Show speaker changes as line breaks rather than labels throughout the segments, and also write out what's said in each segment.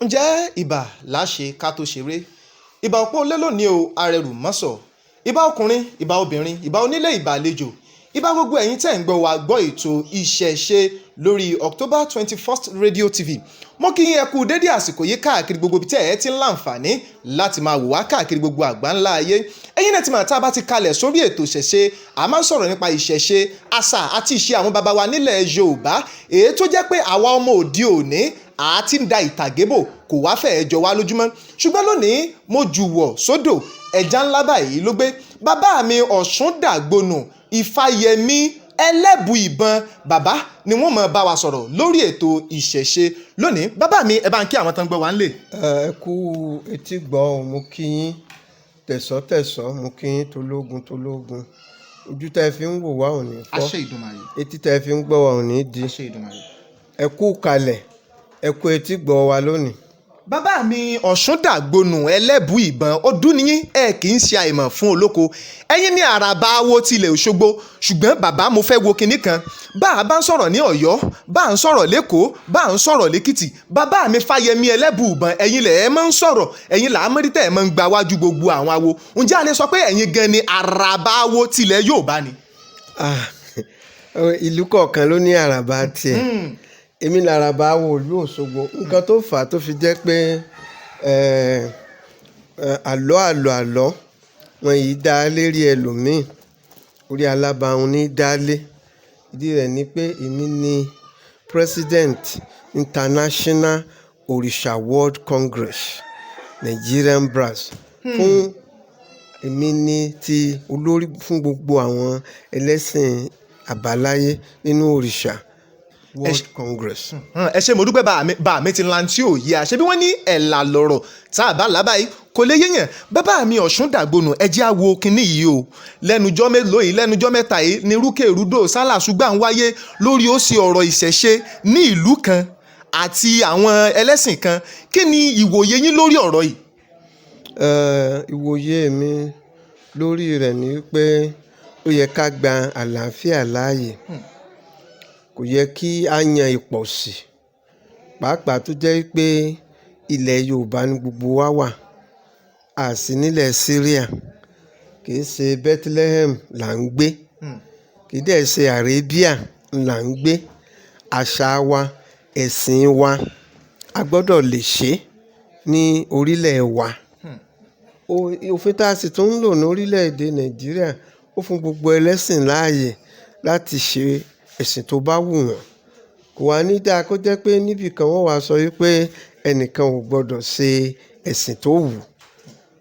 ǹjẹ́ ìbà láṣe ká tó ṣeré ìbà òpó lé lónìí o arẹrù mọ́sọ̀ ìbà ọkùnrin ìbà obìnrin ìbà onílé ìbà àlejò ìbà gbogbo ẹ̀yin tẹ́ ń gbọ́ wa gbọ́ ètò ìṣẹ̀ṣe lórí October 21st Radio TV mo kí yín ẹ kú dédé àsìkò yìí káàkiri gbogbo ibi tẹ́ ẹ ti ń láǹfààní láti máa wò wá káàkiri gbogbo àgbáńlá ayé ẹ̀yin náà ti máa tá a bá ti kalẹ̀ sórí ètò ìṣẹ̀ṣe a máa ń sọ̀rọ̀ nípa ìṣẹ̀ṣe àṣà àti ìṣe àwọn baba wa nílẹ̀ Yorùbá èyí tó jẹ́ pé àwa ọmọ òde òní àti ń da ìtàgébò kò wá fẹ́ẹ́ jọ wá lójúmọ́ ṣùgbọ́n lónìí mo jùwọ̀ sódò ẹja ńlá báyìí ló gbé bàbá mi Ọ̀ṣúndàgbònú Ifáyẹmí Ẹlẹ́bùìbọn bàbá ni wọ́n máa bá wa sọ̀rọ̀ lórí ètò ìṣẹ̀ṣe lónìí bàbá mi ẹ bá ń kí àwọn tán gbọ́ wá ń lè.
ẹ kú etí gbọ́ mo kí yín tẹ̀sọ́ mo kí yín tológun ojú tẹ́ fi ń wò wá ò ní fọ́
àṣẹ Ìdùmarè
etí tẹ́ fi ń gbọ́ wá ò ní di
àṣẹ Ìdùmarè.
ẹ kú kalẹ̀ ẹ kú etí gbọ́ wa lónìí.
bàbá mi Ọ̀ṣúndàgbònú Ẹlẹ́bùìbọn ọdún nìyí ẹ kì í ṣe àìmọ̀ fún olóko ẹ̀yin ní àràbà awo tilẹ̀ Òṣogbo ṣùgbọ́n bàbá mo fẹ́ wo kinní kan bá a bá ń sọ̀rọ̀ ní Ọ̀yọ́ bá a ń sọ̀rọ̀ lẹ́kọ̀ọ́ bá a ń sọ̀rọ̀ lẹ́kìtì bàbá mi Fáyẹmí Ẹlẹ́bùìbọn ẹ̀yin lẹ̀ ẹ́ máa ń sọ̀rọ̀ ẹ̀yin là á mọ́ tẹ́ ẹ̀ máa ń gba wájú gbogbo àwọn awo ǹjẹ́ a lè sọ pé ẹ̀yin gan ni àràbà awo tilẹ̀ Yorùbá ni.
ìlú kọ̀ọ̀kan ló ní àràbà tiẹ̀ èmi làràbà awo ìlú Òṣogbo nǹkan tó fà á tó fi jẹ́ pé àlọ́ wọn yìí dá lérí ẹlòmíì orí alábàáhùn ní dálé ìdí rẹ̀ ni pé èmi ni President International Òrìṣà World Congress Nigerian Brass fún èmi ni ti olórí fún gbogbo àwọn ẹlẹ́sìn àbáláyé nínú òrìṣà World Congress.
ẹ ṣe mo dúpẹ́ bá mi ti lan tí ò yí a ṣe bí wọ́n ní ẹ̀là lọ̀rọ̀ tá a bá lábàá yìí kò lè yéèyàn bàbá mi Ọ̀ṣúndàgbònú ẹ jẹ́ á wo kinní yìí o lẹ́nujọ́ mélòó yìí lẹ́nujọ́ mẹ́ta yìí ní rúkèrúdò sálà ṣùgbọ́n wáyé lórí ó sì ọ̀rọ̀ ìṣẹ̀ṣe ní ìlú kan àti àwọn ẹlẹ́sìn kan kí ni ìwòye yín lórí ọ̀rọ̀ yìí.
ìwòye mi lórí rẹ̀ ni pé ó yẹ ká gba àlàáfíà láàyè kò yẹ kí a yan ìpọ̀sí pàápàá tó jẹ́ pé ilẹ̀ Yorùbá ní gbogbo wa wà a sì nílẹ̀ Syria kì í ṣe Bethlehem là ń gbé kì í dẹ̀ ṣe Arabia là ń gbé àṣà wa ẹ̀sìn wa a gbọ́dọ̀ lè ṣe ní orílẹ̀ wa òfin tá a sì tún ń lò ní orílẹ̀-èdè Nàìjíríà ó fún gbogbo ẹlẹ́sìn láàyè láti ṣe ẹ̀sìn tó bá wù wọ́n kò wá ní dáa kó jẹ́ pé níbì kan wọ́n wá sọ wípé ẹnìkan ò gbọ́dọ̀ ṣe ẹ̀sìn tó wù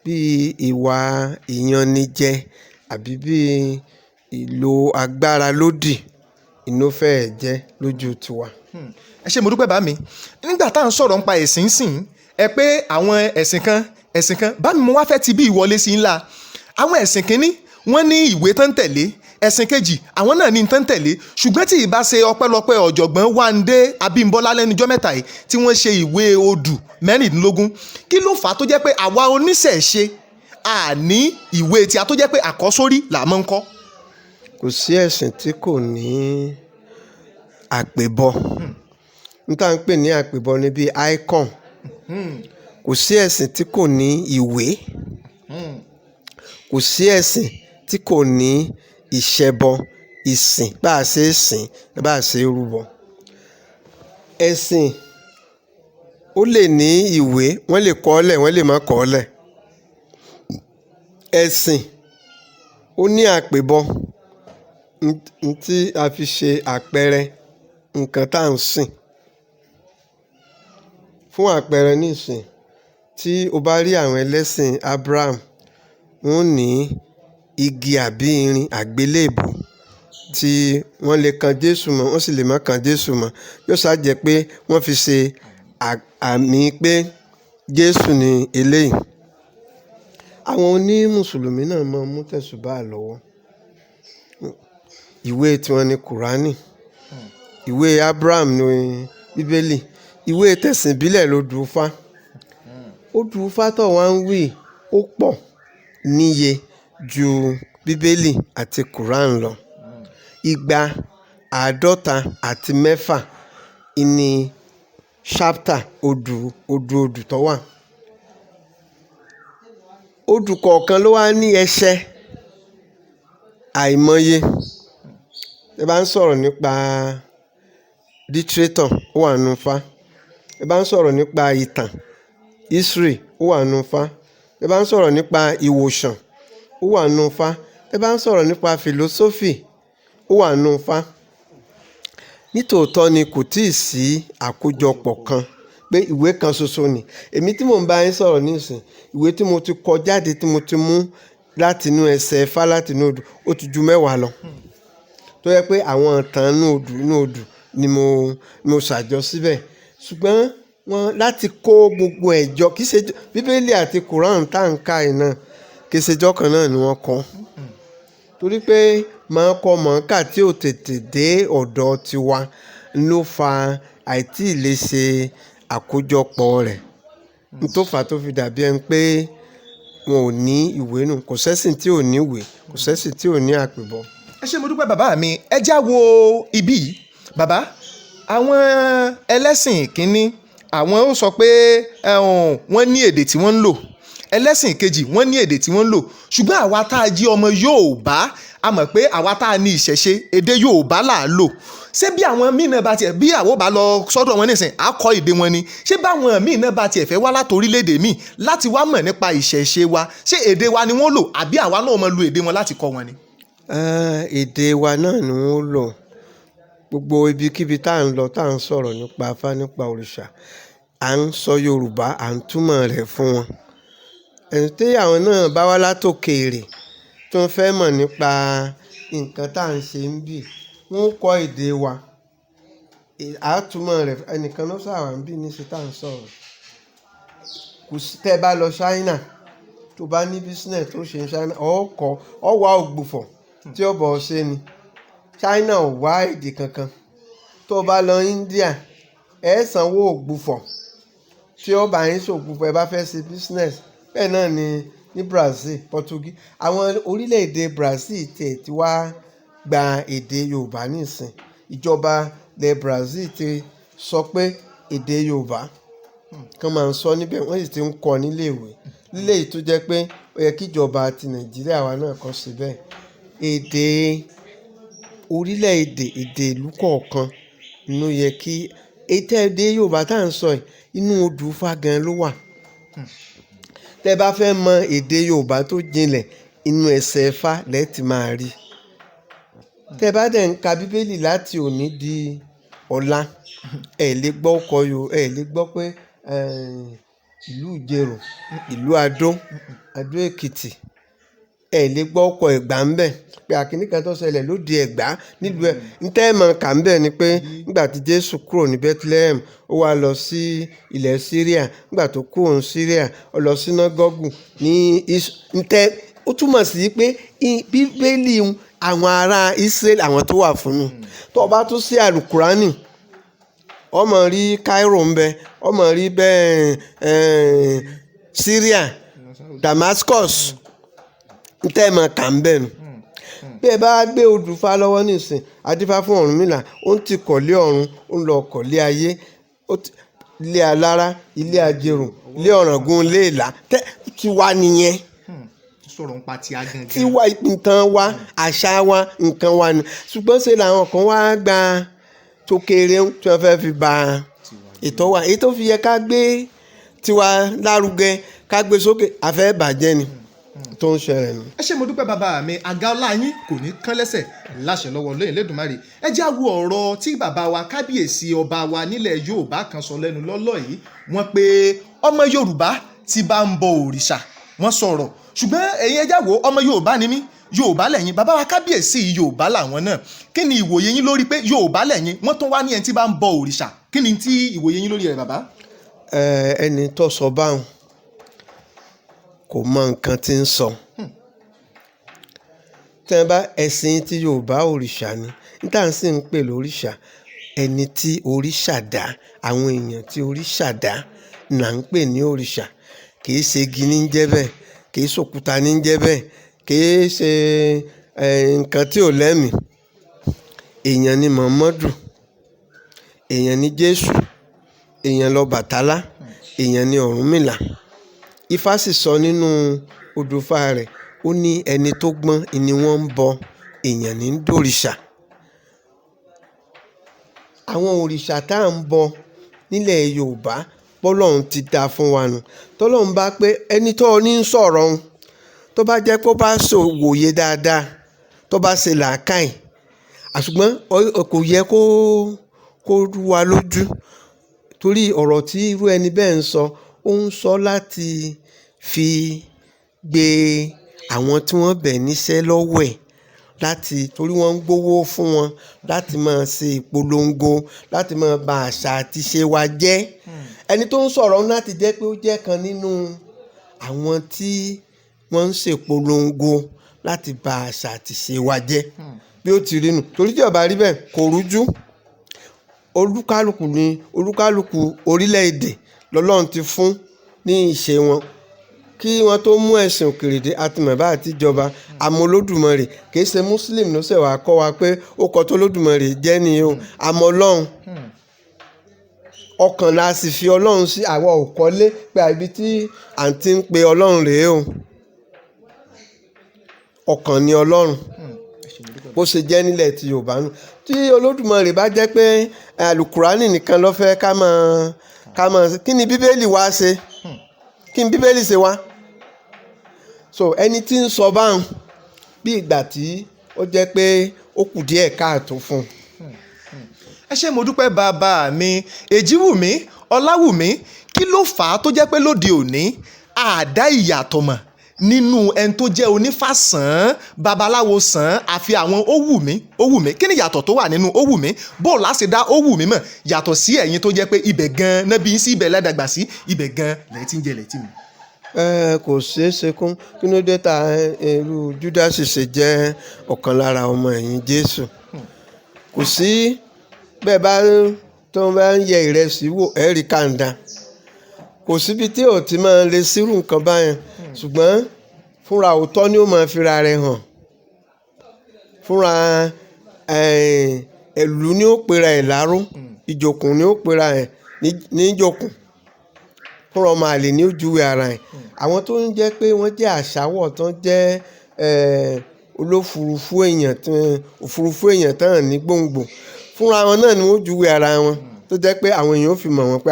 bíi ìwà ìyanijẹ àbí bíi ìlò agbára lódì ìnófẹ́ jẹ́ lójú tiwa.
ẹ ṣe mo dúpẹ́ bá mi nígbà tá à ń sọ̀rọ̀ nípa ẹ̀sìn sìn ẹ pé àwọn ẹ̀sìn kan bá mi mo wá fẹ́ ti bí ìwọlé sí ńlá àwọn ẹ̀sìn kínní wọ́n ní ìwé tán tẹ̀lé ẹ̀sìn kejì àwọn náà ní tán tẹ̀lé ṣùgbọ́n tí ìbá ṣe ọpẹ́lọpẹ́ ọ̀jọ̀gbọ́n Wándé Abímbọ́lá lẹ́nujọ́ mẹ́ta yìí tí wọ́n ṣe ìwé odù 16 kí ló fà á tó jẹ́ pé àwa oníṣẹ̀ṣe àní ìwé tí a tó jẹ́ pé àkọ́sórí là máa ń kọ́.
kò sí ẹ̀sìn tí kò ní àpèbọ n tá à ń pè ní àpèbọ ní bíi icon kò sí ẹ̀sìn tí kò ní ìwé kò sí ẹ̀sìn tí kò ní ìṣẹbọ ìsìn bá a ṣe sìn bá a ṣe rúbọ ẹ̀sìn ó lè ní ìwé wọ́n lè kọ ọ́ lẹ̀ wọ́n lè má kọ ọ́ lẹ̀ ẹ̀sìn ó ní àpèbọ tí a fi ṣe àpẹẹrẹ nǹkan tá à ń sìn fún àpẹẹrẹ nísìn tí o bá rí àwọn ẹlẹ́sìn Abraham wọ́n ní igi àbí irin àgbélébù tí wọ́n lè kan Jésù mọ́ wọ́n sì lè má kan Jésù mọ́ yóò ṣáà jẹ́ pé wọ́n fi ṣe àmì pé Jésù ni eléyìí. àwọn onímùsùlùmí náà máa mú tẹ̀sùbá lọ́wọ́ ìwé tiwọn ni Kùránì ìwé Abraham ni Bíbélì ìwé tẹ̀sìn ìbílẹ̀ ló dùn fá ó dùn fá tó wá ń wí ó pọ̀ níye ju Bíbélì àti Quran lọ 256 ni chapter odù tó wà. Odù kọ̀ọ̀kan ló wá ní ẹsẹ̀ àìmọye. Ẹ bá ń sọ̀rọ̀ nípa literature ó wà nínú Ifá. Ẹ bá ń sọ̀rọ̀ nípa ìtàn history ó wà nínú Ifá. Ẹ bá ń sọ̀rọ̀ nípa ìwòsàn ó wà nínú Ifá. Ẹ bá ń sọ̀rọ̀ nípa philosophy ó wà nínú Ifá. Nítòótọ́ ni kò tíì sí àkójọpọ̀ kan pé ìwé kan ṣoṣo ni. Èmi tí mò ń bá yín sọ̀rọ̀ nísìn, ìwé tí mo ti kọ jáde tí mo ti mú láti inú ẹsẹ̀ Ifá láti inú odù ó ti ju 10 lọ. Tó yẹ pé àwọn ìtàn inú odù ni mo ṣàjọ síbẹ̀. Ṣùgbọ́n wọ́n láti kó gbogbo ẹ̀jọ kì í ṣe Bíbélì àti Quran tá ń ka iná kì í ṣe ìjọ kan náà ni wọ́n kọ. Torí pé mọ̀ọ́kà tí ò tètè dé ọ̀dọ̀ tiwa ló fa àìtí lè ṣe àkójọpọ̀ rẹ̀. Tó fà tó fi dàbí ẹni pé wọn ò ní ìwé nù. Kò sẹ́sìn tí ò ní ìwé, kò sẹ́sìn tí ò ní àpèbọ.
Ẹ ṣé mo dúpẹ́ bàbá mi. Ẹ já wo ibí yìí bàbá. Àwọn ẹlẹ́sìn kínní àwọn ó sọ pé wọ́n ní èdè tí wọ́n ń lò. Ẹlẹ́sìn kejì wọ́n ní èdè tí wọ́n ń lò. Ṣùgbọ́n àwa tá a jí ọmọ Yorùbá a mọ̀ pé àwa tá a ní ìṣẹ̀ṣe èdè Yorùbá là á lò. Ṣé bí àwọn míì náà bá tiẹ̀ bí àwọn bá lọ sọ́dọ̀ wọn nísìn á kọ́ èdè wọn ni? Ṣé báwọn míì náà bá tiẹ̀ fẹ́ wá láti orílẹ̀-èdè míì láti wá mọ̀ nípa ìṣẹ̀ṣe wa ṣé èdè wa ni wọ́n lò àbí àwa náà mọ̀ lu èdè wọn láti kọ́ wọn ni?
Èdè wa náà ni wọ́n lò. Gbogbo ibikíbi tá à ń lọ tá à ń sọ̀rọ̀ nípa Ifá nípa òrìṣà à ń sọ Yorùbá à ń túmọ̀ rẹ̀ fún wọn. Ẹni tí àwọn náà bá wá látòkèèrè tó ń fẹ́ mọ̀ nípa nǹkan tá à ń ṣe ń bì wọ́n kọ́ èdè wa àtúmọ̀ rẹ̀. Ẹnìkan ló ṣàwà ń bì níṣẹ́ tá à ń sọ̀rọ̀. Kò sí tẹ́ bá lọ China tó bá ní business tó ṣe ní China ọ wá ògbufọ̀ tí ó bọ̀ ṣe ni. China ò wá èdè kankan. Tó bá lọ India ẹ sanwó ògbufọ̀ tí ó bá yín ṣògbufọ̀ ẹ bá fẹ́ ṣe business. Bẹ́ẹ̀ náà ni ní Brazil, Portuguese. Àwọn orílẹ̀-èdè Brazil tiẹ̀ ti wá gba èdè Yorùbá nísìn. Ìjọba ilẹ̀ Brazil ti sọ pé èdè Yorùbá kan máa ń sọ níbẹ̀ wọ́n sì ti ń kọ́ nílé ìwé. Lílé yìí tó jẹ́ pé ó yẹ kí ìjọba ti Nàìjíríà wa náà kọ́ sí bẹ́ẹ̀. Èdè orílẹ̀-èdè èdè ìlú kọ̀ọ̀kan ló yẹ kí èdè Yorùbá tá à ń sọ yìí inú odù Ifá gan ló wà. Tẹ́ bá fẹ́ mọ èdè Yorùbá tó jinlẹ̀ inú ẹsẹ̀ Ifá lẹ́ẹ̀tì máa rí. Tẹ́ bá dẹ̀ ń ka Bíbélì láti òní di ọ̀la ẹ lè gbọ́ ọkọ̀ ẹ lè gbọ́ pé ìlú Ìjẹ̀rò ìlú Adó Èkìtì ẹ lè gbọ́ ọkọ̀ Ẹ̀gbá ń bẹ̀ pé àkíní kan tó ṣẹlẹ̀ lóde Ẹ̀gbá nílùú ẹ̀. Ntẹ́ ẹ̀ mọ̀ kà ń bẹ̀ ni pé nígbà tí Jésù kúrò ní Bethlehem ó wá lọ sí ilẹ̀ Syria. Nígbà tó kúrò ní Syria ó lọ sínágọ́gù ní ntẹ́ ó túmọ̀ sí pé Bíbélì àwọn ará Israel àwọn tó wà fún mi. Tó o bá tún sí àlùkùránì ó máa rí Cairo ń bẹ ó máa rí bẹ́ẹ̀ Syria Damascus ntẹ́ ẹ̀ mọ̀ kà ń bẹ̀ nù. Bí ẹ bá gbé odù Ifá lọ́wọ́ nísìn adífá fún Ọ̀rúnmìlà ó ń ti kọ̀lé ọ̀run ó ń lọ kọ̀lé ayé ilé alára ilé ajérò ilé ọ̀ràngún ilé ìlà tiwa nìyẹn.
Sọ̀rọ̀ ń pa ti agangan.
Tiwa nǹkan wa àṣà wa nǹkan wa ni. Ṣùgbọ́n ṣe làwọn kan wá gba tòkèrè tí wọ́n fẹ́ fi ba ètò wa èyí tó fi yẹ ká gbé tiwa lárugẹ ká gbé sókè àfẹ́ bàjẹ́ ni tó ń ṣẹlẹ̀ nù.
Ẹ ṣé mo dúpẹ́ bàbá mi àga ọlá yín kò ní kán lẹ́sẹ̀ láṣẹ lọ́wọ́ lóyè lẹ́dùnmáre. Ẹ já wo ọ̀rọ̀ tí bàbá wa kábíyèsí ọba wa nílẹ̀ Yorùbá kan sọ lẹ́nu lọ́lọ́ yìí. Wọ́n pé ọmọ Yorùbá tí bá ń bọ òrìṣà wọ́n sọ̀rọ̀ ṣùgbọ́n ẹ̀yin ẹ já wo ọmọ Yorùbá ni mí Yorùbá lẹ́yìn bàbá wa kábíyèsí Yorùbá làwọn náà. Kí ni ìwòye yín lórí pé Yorùbá lẹ́yìn wọ́n tún wá ní ẹni tí bá ń bọ òrìṣà kí ni tí ìwòye yín lórí rẹ̀ bàbá?
Ẹni tó sọ báwọn kò mọ nǹkan tí ń sọ. Tẹ́ bá ẹ̀sìn tí Yorùbá òrìṣà ni níta sì ń pè lóríṣà ẹni tí òrìṣà dá àwọn èèyàn tí òrìṣà dá là ń pè ní òrìṣà. Kì í ṣe igi ní jẹ́ bẹ́ẹ̀ kì í ṣòkúta ní jẹ́ bẹ́ẹ̀ kì í ṣe nǹkan tí ò lẹ́mìí. Èèyàn ni Muhammadu èèyàn ni Jésù èèyàn lọbàtálá, èèyàn ni Ọ̀rúnmìlà. Ifá sì sọ nínú odùfá rẹ̀, ó ní ẹni tó gbọ́n ni wọ́n ń bọ, èèyàn ní ń dòrìṣà. Àwọn òrìṣà tá à ń bọ nílẹ̀ Yorùbá bọ́lọ́run ti dá fún wa nù. Tọ́lọ́run bá pé ẹni tó ní ń sọ̀rọ̀ òun, tó bá jẹ́ kó bá wòye dáadáa, tó bá ṣe làákàyè, àṣùgbọ́n kò yẹ kó rú wa lójú, torí ọ̀rọ̀ tí irú ẹni bẹ́ẹ̀ ń sọ, ó ń sọ láti fi gbé àwọn tí wọ́n bẹ̀ níṣẹ́ lọ́wọ́ ẹ̀, torí wọ́n ń gbowó fún wọn láti máa ṣe ìpolongo, láti máa ba àṣà àti ìṣe wa jẹ́. Ẹni tó ń sọ̀rọ̀ láti jẹ́ pé ó jẹ́ kan nínú àwọn tí wọ́n ń ṣèpolongo láti ba àṣà àti ìṣe wa jẹ́, bí ó ti rí nù. Torí tí ó bá rí bẹ́ẹ̀ kò rújú. Olúkálùkù orílẹ̀-èdè lọ́lọ́run ti fún ní ìṣe wọn. Kí wọ́n tó mú ẹ̀sìn òkèèrè dé, àtìmọ̀bá àti ìjọba, àmọ́ Olódùmarè kì í ṣe Muslim ló ṣẹ̀ wá kọ́ wa pé ó kọ́ tó Olódùmarè jẹ́ ni o, àmọ́ Ọlọ́run. Ọkàn la sì fi Ọlọ́run sí, àwa ò kọ́lé pé ibi tí à ń ti ń pe Ọlọ́run rèé o. Ọkàn ni Ọlọ́run. Bó ṣe jẹ́ nílẹ̀ ti Yorùbá nù. Tí Olódùmarè bá jẹ́ pé àlùkùránì nìkan ló fẹ́ ká máa kí ni Bíbélì wá ṣe? Kí ni Bíbélì ṣe wá? So ẹni tí ń sọ báwọn bí ìgbà tí ó jẹ́ pé ó kù díẹ̀ káàtó fún un.
Ẹ ṣé mo dúpẹ́ bàbá mi Èjìwùmí Ọláwùmí, kí ló fà á tó jẹ́ pé lóde òní àdá ìyàtọ̀ mọ̀ nínú ẹni tó jẹ́ onífàsàn babaláwo sàn àfi àwọn Ówùmí kí ni ìyàtọ̀ tó wà nínú Ówùmí bó láti dá Ówùmí mọ̀ yàtọ̀ sí ẹ̀yin tó jẹ́ pé ibẹ̀ gan náà bí sí ibẹ̀ lẹ́dàgbà sí ibẹ̀ gan lẹ́ẹ̀ tí ń jẹ lẹ́ẹ̀ tí mu.
Kò ṣeé ṣe kí ló dé ta irú Júdásì ṣe jẹ́ ọ̀kan lára ọmọ ẹ̀yìn Jésù. Kò sí bẹ́ẹ̀ bá tó bá ń yẹ ìrẹsì wò ẹ̀rí kàńdà, kò síbi tí ò ti máa lè sírù nǹkan báyẹn, ṣùgbọ́n fúnra òótọ́ ni ó máa fira rẹ̀ hàn. Fúnra ẹ̀lú ni ó pera ẹ̀ láró, ìjòkùn ni ó pera ẹ̀ níjòkùn, fúnra ọmọ àlè ni ó júwe ara ẹ̀. Àwọn tó ń jẹ́ pé wọ́n jẹ́ àṣàwọ̀ tó ń jẹ́ òfurufú èèyàn tán ní gbòǹgbò, fúnra wọn náà ni wọ́n júwe ara wọn, tó jẹ́ pé àwọn èèyàn ó fi mọ̀ wọ́n pé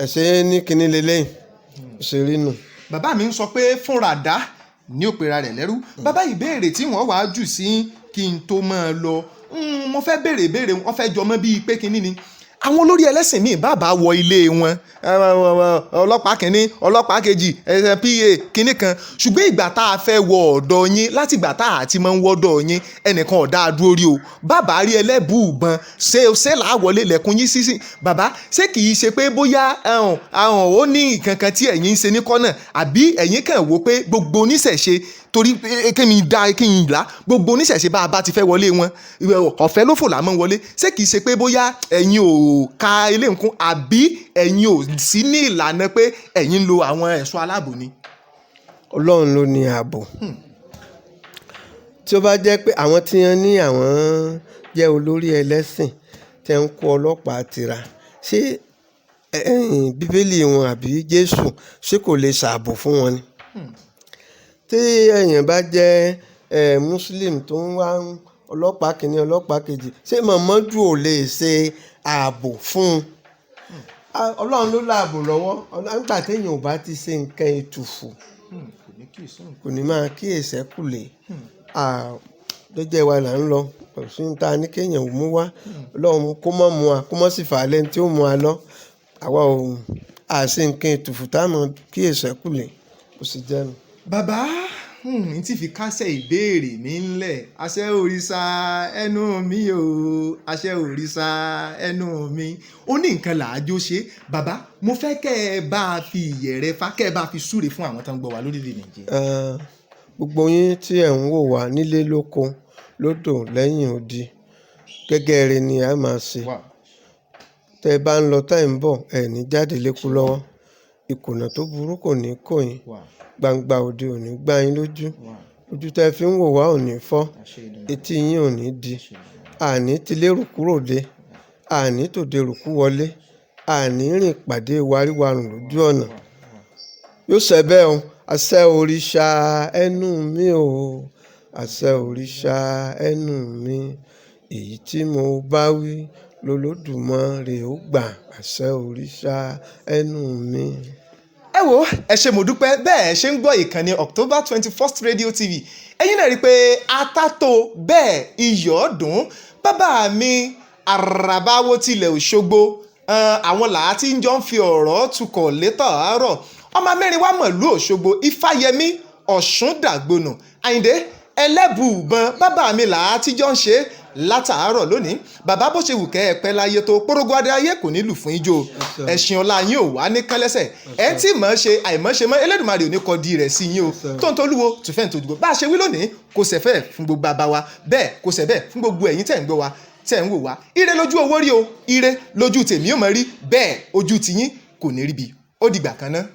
àṣé ní kinní lélẹ́yìn òṣèré nù.
Bàbá mi ń sọ pé fúnra dá ní ó pera rẹ̀ lẹ́rú. Bàbá ìbéèrè tí wọ́n wàá jù sí kí n tó máa lọ, mo fẹ́ béèrè wọ́n fẹ́ jọmọ́ bíi pé kinní ni àwọn olórí ẹlẹ́sìn míì bàbá wọ ilé wọn ọlọ́pàá kìíní ọlọ́pàá kejì pa kìíní kan, ṣùgbọ́n ìgbà tá a fẹ́ wọ ọ̀dọ̀ yín láti ìgbà tá a ti máa ń wọ́dọ̀ yín ẹnìkan ọ̀dà dúró rí o. Bàbá rí ẹlẹ́bùúbọn ṣé làá wọlé lẹ́kùn yín sísìn. Bàbá ṣé kì í ṣe pé bóyá ó ní nǹkan kan tí ẹ̀yin ń ṣe ní kọ́nà, àbí ẹ̀yin kàn wò pé gbogbo oníṣẹ̀ṣe torí kí n là gbogbo oníṣẹ̀ṣe bá a bá ti fẹ́ wọlé wọn ọ̀fẹ́ ló fò lámọ́ wọlé, ṣé kìí ṣe pé bóyá ẹ̀yin ò ka ilé nǹkan àbí ẹ̀yin ò sí ní ìlànà pé ẹ̀yin ń lo àwọn ẹ̀ṣọ́ aláàbò ni?
Ọlọ́run ló ní ààbò. Tí ó bá jẹ́ pé àwọn tí wọ́n ní àwọn jẹ́ olórí ẹlẹ́sìn tí ń kó ọlọ́pàá tira, ṣé Bíbélì wọn àbí Jésù ṣé kò lè ṣààbò fún wọn ni? Tí èèyàn bá jẹ́ Muslim tó ń wá ọlọ́pàá kìíní ọlọ́pàá kejì, ṣé Muhammadu ò lè ṣe ààbò fún un? Ọlọ́run ló láàbò lọ́wọ́. Nígbà téèyàn ò bá ti ṣe nǹkan ètùfù kò ní máa kíyèsí ẹ̀kúlé. Jẹ́jẹ́ wa là ń lọ, òsì ń ta ní kéèyàn ò mú wá, Ọlọ́run kó mọ́ mu wa kó mọ́ sì fà á lẹ́ni tí ó mú wa lọ. Àwa ò ṣe nǹkan ètùfù táwọn kíyèsí ẹ̀kúlé kò sì jẹ́nu.
Bàbá n tí fi kásẹ̀ ìbéèrè mi ńlẹ̀, àṣẹ òrìṣà ẹnu mi o, àṣẹ òrìṣà ẹnu mi, ó ní nǹkan làájó ṣe. Bàbá mo fẹ́ kẹ́ ẹ bá a fi ìyẹ̀rẹ̀ fa, kẹ́ ẹ bá a fi súre fún àwọn tó ń gbọ́ wa lórílẹ̀ Nàìjíríà.
Gbogbo yín tí ẹ̀ ń wò wá nílé lóko lódò lẹ́yìn odi, gẹ́gẹ́ rẹ ni a máa ṣe. Tẹ́ ẹ bá ń lọ tá ẹ̀ ń bọ̀ ẹ̀ ní jáde lékú lọ́wọ́, ìkùnà tó burú kò ní kò yín, gbangba òde ò ní gbá yín lójú, ojú tẹ́ fi ń wò wá ò ní fọ́, etí yín ò ní di, àní ti lérò kúrò dé, àní tòde rùkú wọlé, àní rìn pàdé wáríwárùn lójú ọ̀nà. Yóò ṣẹ bẹ́ẹ̀ o, àṣẹ òrìṣà ẹnu mi o, àṣẹ òrìṣà ẹnu mi, èyí tí mo bá wí lolódùmarè ó gbà, àṣẹ òrìṣà ẹnu mi.
Ẹ wo ẹ ṣé mo dúpẹ́ bẹ́ẹ̀ ṣe ń gbọ́ ìkànnì October 21st Radio TV. Ẹ̀yin náà rí i pé atátó bẹ́ẹ̀ iyọ̀ dùn. Bàbá mi àràbáwo tilẹ̀ Òṣogbo, àwọn làá tí ń jọ ń fi ọ̀rọ̀ tukọ̀ létọ̀ àárọ̀. Ọmọ mẹ́rin wá mọ̀lú Òṣogbo, Ifáyẹmí Ọ̀ṣúndàgbònù, Àyìndé Ẹlẹ́bùúbọn. Bàbá mi làá tí jọ ń ṣe látàárọ̀ lónìí. Bàbá bó ṣe wù kẹ́ ẹ pẹ́ láyé tó pórógóadé ayé kò ní lù fún ijó. Ẹ̀sìn ọ̀la yín ò wá ní kẹ́lẹ́sẹ̀. Ẹ tí mọ̀ ṣe àìmọ̀ ṣe mọ́ Elédùmarè ò ní kọ di rẹ̀ sí yín o. Tó ń tolúwo tùfẹ́ ń tojúgbò. Bá a ṣe wí lónìí kò ṣẹ̀fẹ̀ fún gbogbo bàbá wa, bẹ́ẹ̀ kò ṣẹ̀fẹ̀ fún gbogbo ẹ̀yin tẹ̀ ń gbọ́ wa tẹ̀ ń wò wá. Ire lójú owó rí o, ire lójú tèmi ò mọ̀ rí, bẹ́ẹ̀ ojú tiyín kò ní rí bi. Ó dìgbà kan náà.